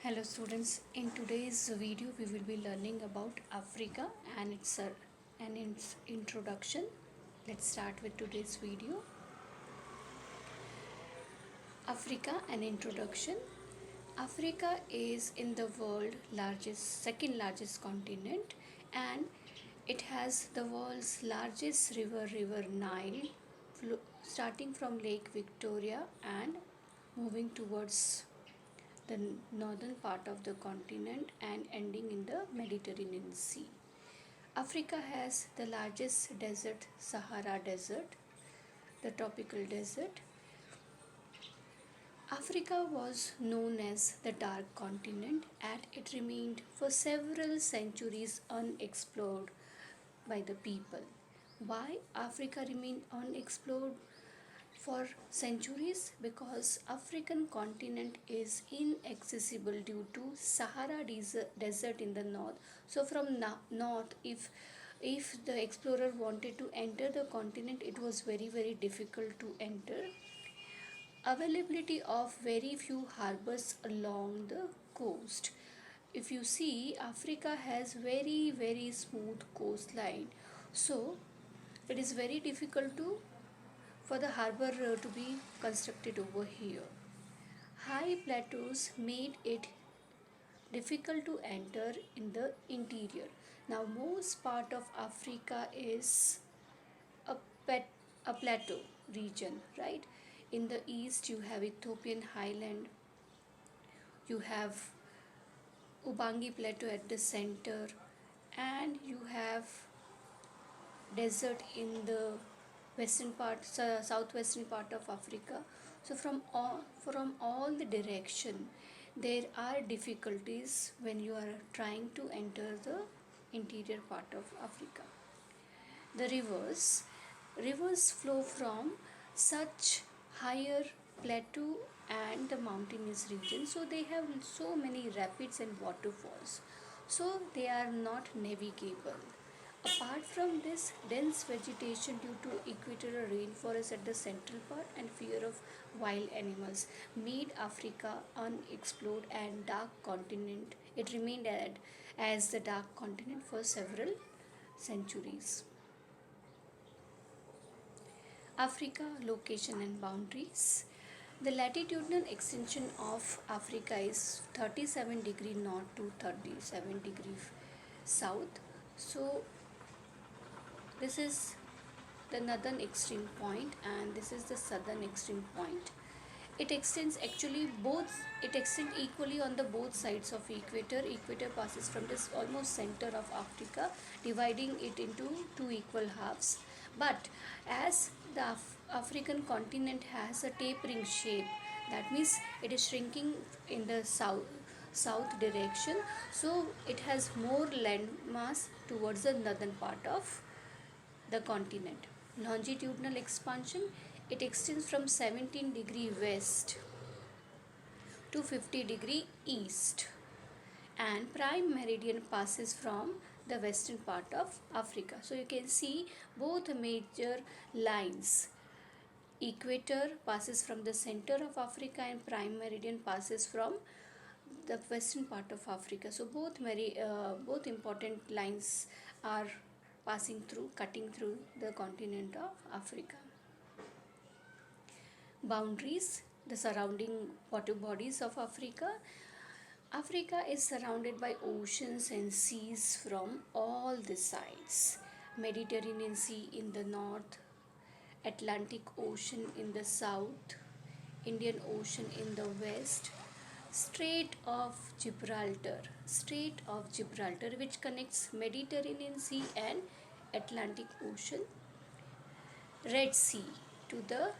Hello students, in today's video we will be learning about Africa and its introduction. Let's start with today's video. Africa and introduction. Africa is in the world second largest continent, and it has the world's largest river Nile, starting from Lake Victoria and moving towards the northern part of the continent and ending in the Mediterranean Sea. Africa has the largest desert, Sahara Desert, the tropical desert. Africa was known as the Dark Continent, and it remained for several centuries unexplored by the people. Why Africa remained unexplored for centuries? Because African continent is inaccessible due to Sahara desert in the north. So from north, if the explorer wanted to enter the continent, it was very difficult to enter. Availability of very few harbors along the coast. If you see, Africa has very smooth coastline, so it is very difficult to for the harbor to be constructed over here. High plateaus made it difficult to enter in the interior. Now, most part of Africa is a, a plateau region, right? In the east, you have Ethiopian highland, you have Ubangi plateau at the center, and you have desert in the southwestern part of Africa. So from all the direction, there are difficulties when you are trying to enter the interior part of Africa. The rivers flow from such higher plateau and the mountainous region, so they have so many rapids and waterfalls, so they are not navigable. Apart from this, dense vegetation due to equatorial rainforest at the central part and fear of wild animals made Africa unexplored and dark continent. It remained as the dark continent for several centuries. Africa location and boundaries. The latitudinal extension of Africa is 37 degree north to 37 degree south. So this is the northern extreme point and this is the southern extreme point. It extends equally on the both sides of equator passes from this almost center of Africa, dividing it into two equal halves. But as the African continent has a tapering shape, that means it is shrinking in the south direction, so it has more land mass towards the northern part of the continent. Longitudinal expansion, it extends from 17 degree west to 50 degree east, and prime meridian passes from the western part of Africa. So you can see both major lines. Equator passes from the center of Africa and prime meridian passes from the western part of Africa. So both important lines are cutting through the continent of Africa. Boundaries, the surrounding water bodies of Africa. Africa is surrounded by oceans and seas from all the sides. Mediterranean Sea in the north, Atlantic Ocean in the south, Indian Ocean in the west, Strait of Gibraltar, which connects Mediterranean Sea and Atlantic Ocean, Red Sea to the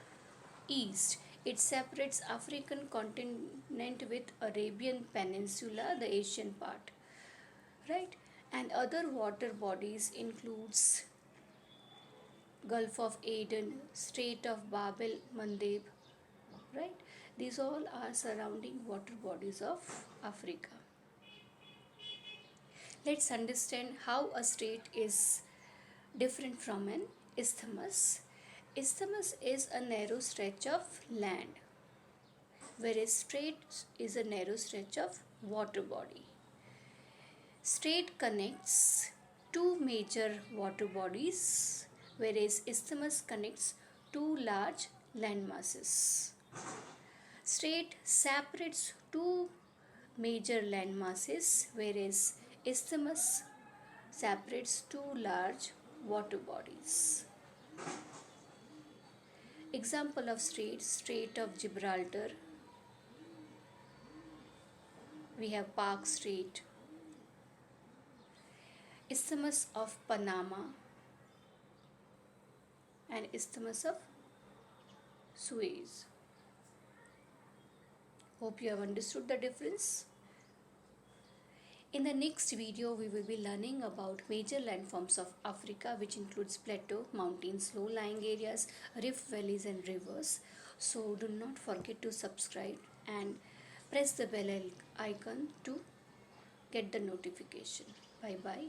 east. It separates African continent with Arabian Peninsula, the Asian part, right? And other water bodies includes Gulf of Aden, Strait of Bab el Mandeb, right? These all are surrounding water bodies of Africa. Let's understand how a strait is different from an isthmus. Isthmus is a narrow stretch of land. whereas strait is a narrow stretch of water body. Strait connects two major water bodies, whereas isthmus connects two large land masses. Strait separates two major land masses, whereas isthmus separates two large water bodies. Example of strait: Strait of Gibraltar, we have Park Strait, Isthmus of Panama, and Isthmus of Suez. Hope you have understood the difference. In the next video, we will be learning about major landforms of Africa, which includes plateau, mountains, low-lying areas, rift valleys and rivers. So do not forget to subscribe and press the bell icon to get the notification. Bye bye.